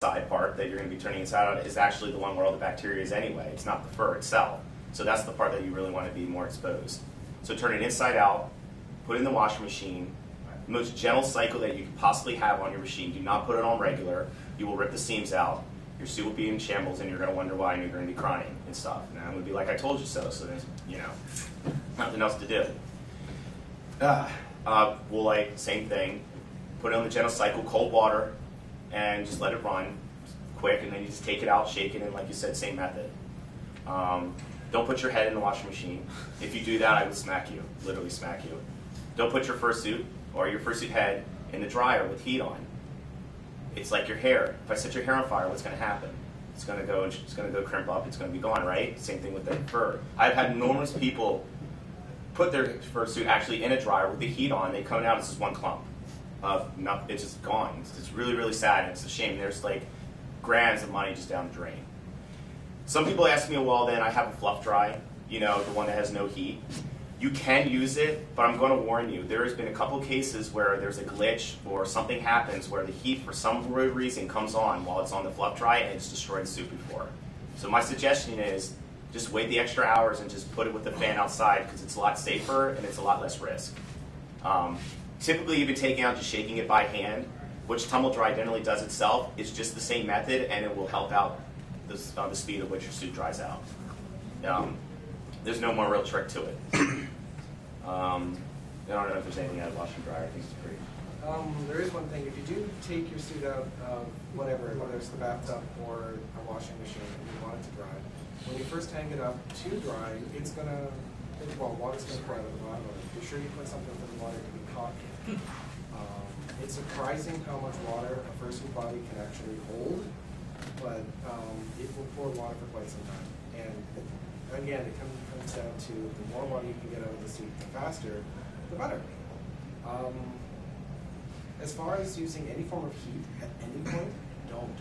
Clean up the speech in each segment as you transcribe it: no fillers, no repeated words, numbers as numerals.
side part that you're going to be turning inside out is actually the one where all the bacteria is anyway. It's not the fur itself. So that's the part that you really want to be more exposed. So turn it inside out, put it in the washing machine. The most gentle cycle that you could possibly have on your machine. Do not put it on regular. You will rip the seams out. Your suit will be in shambles, and you're going to wonder why, and you're going to be crying and stuff. And I'm going to be like, I told you so. So there's, nothing else to do. Woolite, same thing. Put it on the gentle cycle, cold water, and just let it run quick, and then you just take it out, shake it, and like you said, same method. Don't put your head in the washing machine. If you do that, I would smack you, literally smack you. Don't put your fursuit or your fursuit head in the dryer with heat on. It's like your hair. If I set your hair on fire, what's going to happen? It's going to go crimp up. It's going to be gone, right? Same thing with the fur. I've had numerous people put their fursuit actually in a dryer with the heat on. They come out, it's just one clump of nothing. It's just gone. It's really, really sad. And it's a shame. There's like grands of money just down the drain. Some people ask me, well, then I have a fluff dry, the one that has no heat. You can use it, but I'm going to warn you, there has been a couple cases where there's a glitch or something happens where the heat for some weird reason comes on while it's on the fluff dry and it's destroyed the suit before. So my suggestion is just wait the extra hours and just put it with the fan outside because it's a lot safer and it's a lot less risk. Typically even taking out, just shaking it by hand, which tumble dry generally does itself, it's just the same method and it will help out the speed at which your suit dries out. There's no more real trick to it. I don't know if there's anything out of wash and dryer. I think it's pretty. There is one thing. If you do take your suit out of whether it's the bathtub or a washing machine and you want it to dry, when you first hang it up to dry, water's going to pour out of the bottom of it. Be sure you put something for the water to be caught in. It's surprising how much water a fursuit body can actually hold, but it will pour water for quite some time. And again, it comes down to the more water you can get out of the suit, the faster, the better. As far as using any form of heat at any point, don't.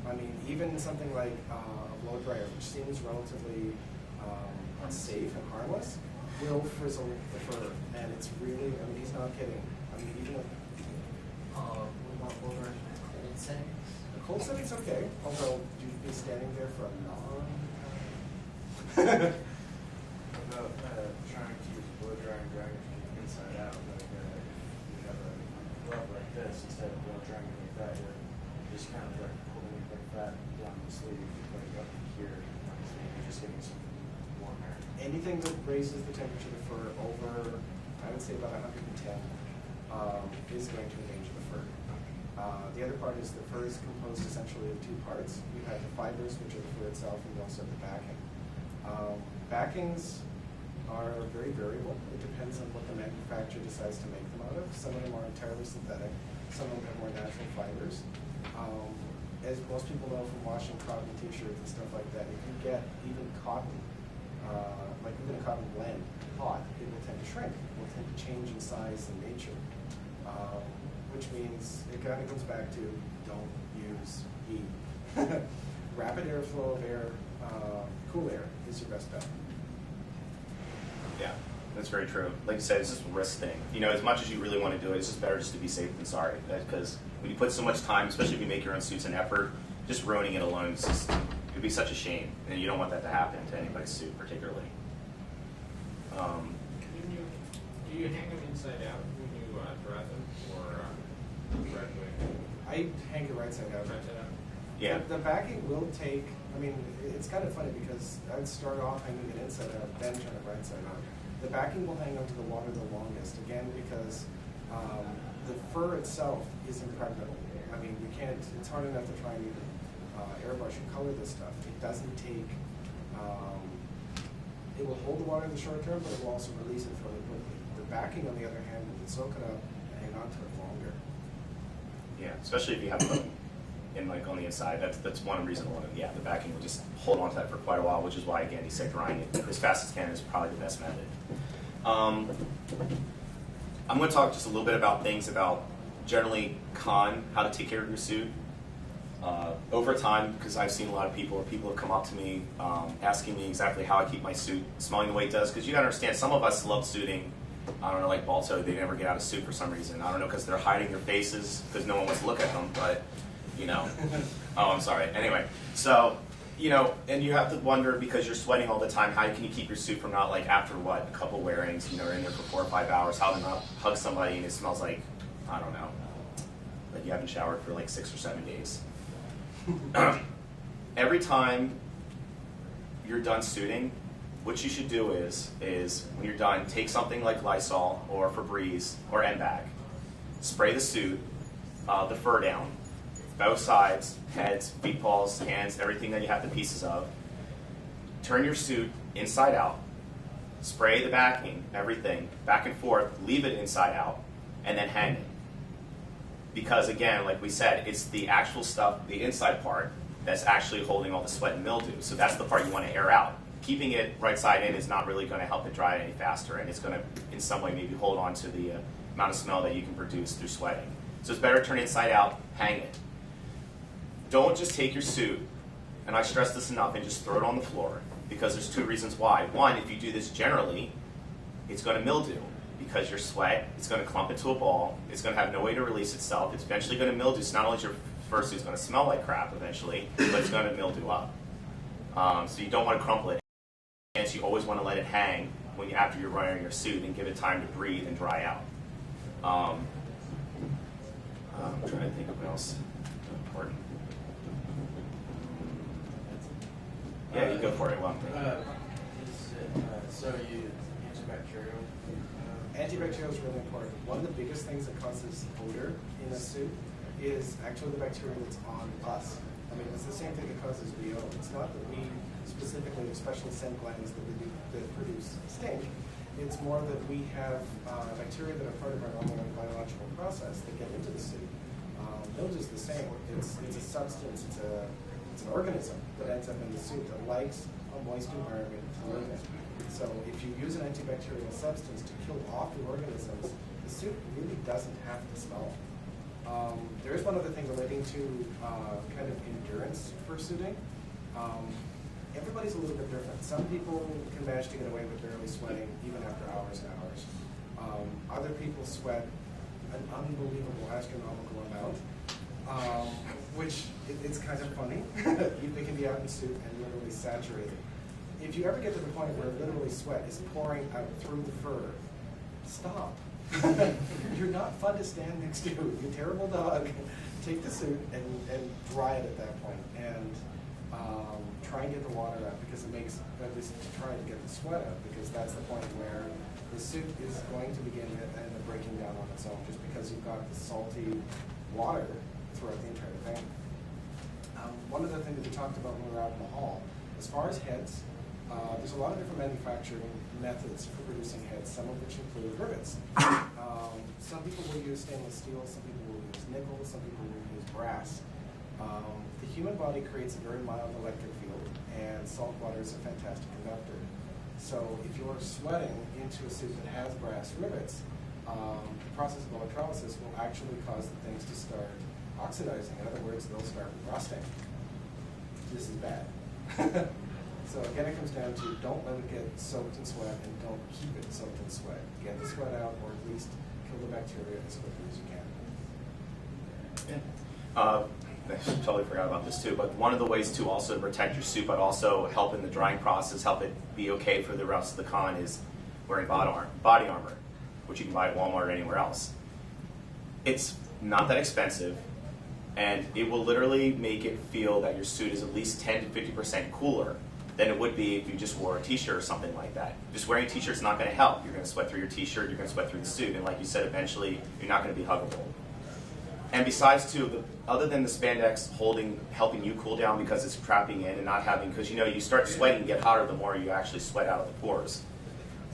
I mean, even something like a blow dryer, which seems relatively safe and harmless, will frizzle the fur. And it's really, he's not kidding. Even what about over cold settings? the cold setting's okay, although you'd be standing there for a long time. About trying to use blow dry and drying inside out, like if you have a glove like this, instead of blow drying it like that, you're just kind of like pulling it like that down the sleeve, like up here on the sleeve, you're just getting something warmer. Anything that raises the temperature of the fur over, I would say about 110, is going to endanger the fur. The other part is the fur is composed essentially of two parts. You have the fibers, which are the fur itself, and you also have the backing. Backings are very variable. It depends on what the manufacturer decides to make them out of. Some of them are entirely synthetic. Some of them have more natural fibers. As most people know from washing cotton t-shirts and stuff like that, you can get even cotton, like even a cotton blend, hot, it will tend to shrink. It will tend to change in size and nature, which means it kind of comes back to don't use heat. Rapid airflow of air, cool air is your best bet. Yeah, that's very true. Like you said, it's just a risk thing. As much as you really want to do it, it's just better just to be safe than sorry. Because when you put so much time, especially if you make your own suits and effort, just ruining it alone, it'd be such a shame. And you don't want that to happen to anybody's suit particularly. Do you hang them inside out when you dry them, or right away? I hang it right side out. Right side out? Yeah. The backing will take, it's kind of funny because I'd start off hanging it inside out, then turn it right side out. The backing will hang onto the water the longest, again, because the fur itself is impregnable. You can't, it's hard enough to try and even airbrush and color this stuff. It doesn't take, it will hold the water in the short term, but it will also release it fairly quickly. The backing, on the other hand, will soak it up and hang on to it longer. Yeah, especially if you have them in on the inside. That's one reason why. Yeah, the backing will just hold on to that for quite a while, which is why again he said drying it as fast as can is probably the best method. I'm going to talk just a little bit about things about generally how to take care of your suit. Over time, because I've seen a lot of people have come up to me asking me exactly how I keep my suit smelling the way it does. Because you got to understand, some of us love suiting. I don't know, like Balto, they never get out of suit for some reason. I don't know, because they're hiding their faces because no one wants to look at them. But you know. Oh, I'm sorry. Anyway, so, you know, and you have to wonder, because you're sweating all the time, how can you keep your suit from not, like, after what, a couple wearings, you know, in there for 4 or 5 hours, how to not hug somebody and it smells like, I don't know, like you haven't showered for like 6 or 7 days. Every time you're done suiting, what you should do is when you're done, take something like Lysol or Febreze or M-Bag, spray the suit, the fur down, both sides, heads, feet, paws, hands, everything that you have the pieces of. Turn your suit inside out, spray the backing, everything, back and forth, leave it inside out, and then hang it. Because again, like we said, it's the actual stuff, the inside part, that's actually holding all the sweat and mildew. So that's the part you want to air out. Keeping it right side in is not really going to help it dry any faster, and it's going to, in some way, maybe hold on to the amount of smell that you can produce through sweating. So it's better to turn it inside out, hang it. Don't just take your suit, and I stress this enough, and just throw it on the floor, because there's 2 reasons why. One, if you do this generally, it's going to mildew, because your sweat, it's going to clump into a ball, it's going to have no way to release itself, it's eventually going to mildew, so not only is your fursuit's going to smell like crap eventually, but it's going to mildew up. So you don't want to crumple it. And you always want to let it hang when after you're wearing your suit and give it time to breathe and dry out. I'm trying to think of what else is important. Yeah, you go for it. So you antibacterial? Antibacterial is really important. One of the biggest things that causes odor in a suit is actually the bacteria that's on us. I mean, it's the same thing that causes BO. It's not that we specifically have special scent glands that produce stink. It's more that we have bacteria that are part of our normal biological process that get into the suit. Mildew is the same. It's a substance. It's an organism that ends up in the suit that likes a moist environment to live in. So if you use an antibacterial substance to kill off the organisms, the suit really doesn't have to smell. There is one other thing relating to kind of endurance fursuiting. Everybody's a little bit different. Some people can manage to get away with barely sweating even after hours and hours. Other people sweat an unbelievable astronomical amount, which it's kind of funny. They can be out in suit and literally saturated. If you ever get to the point where literally sweat is pouring out through the fur, stop. You're not fun to stand next to. You're a terrible dog. Take the suit and dry it at that point. And try and get the water out, because it makes, at least try to get the sweat out, because that's the point where the suit is going to begin to end up breaking down on its own, just because you've got the salty water throughout the entire thing. One of the things that we talked about when we were out in the hall, as far as heads, there's a lot of different manufacturing methods for producing heads, some of which include rivets. Some people will use stainless steel, some people will use nickel, some people will use brass. The human body creates a very mild electric field, and salt water is a fantastic conductor. So if you're sweating into a suit that has brass rivets, the process of electrolysis will actually cause the things to start oxidizing. In other words, they'll start rusting. This is bad. So again, it comes down to don't let it get soaked in sweat, and don't keep it soaked in sweat. Get the sweat out, or at least kill the bacteria as quickly as you can. Yeah. I totally forgot about this too, but one of the ways to also protect your suit, but also help in the drying process, help it be okay for the rest of the con, is wearing body armor, which you can buy at Walmart or anywhere else. It's not that expensive, and it will literally make it feel that your suit is at least 10 to 50% cooler than it would be if you just wore a t-shirt or something like that. Just wearing a t-shirt is not going to help. You're going to sweat through your t-shirt, you're going to sweat through the suit, and like you said, eventually you're not going to be huggable. And besides, too, other than the spandex helping you cool down because it's trapping in and not having, because you know you start sweating and get hotter the more you actually sweat out of the pores.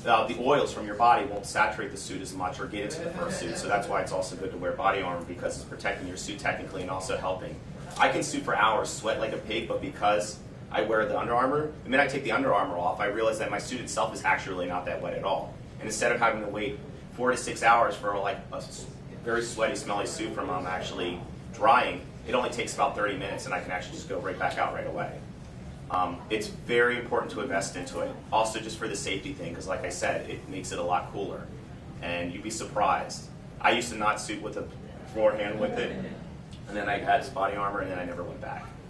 The oils from your body won't saturate the suit as much or get into the fursuit, so that's why it's also good to wear body armor, because it's protecting your suit technically and also helping. I can suit for hours, sweat like a pig, but because I wear the Under Armour, the minute I take the Under Armour off, I realize that my suit itself is actually not that wet at all. And instead of having to wait 4 to 6 hours for like a very sweaty, smelly suit from actually drying, it only takes about 30 minutes, and I can actually just go right back out right away. It's very important to invest into it. Also, just for the safety thing, because like I said, it makes it a lot cooler. And you'd be surprised. I used to not suit with a floor hand with it. And then I had his body armor, and then I never went back.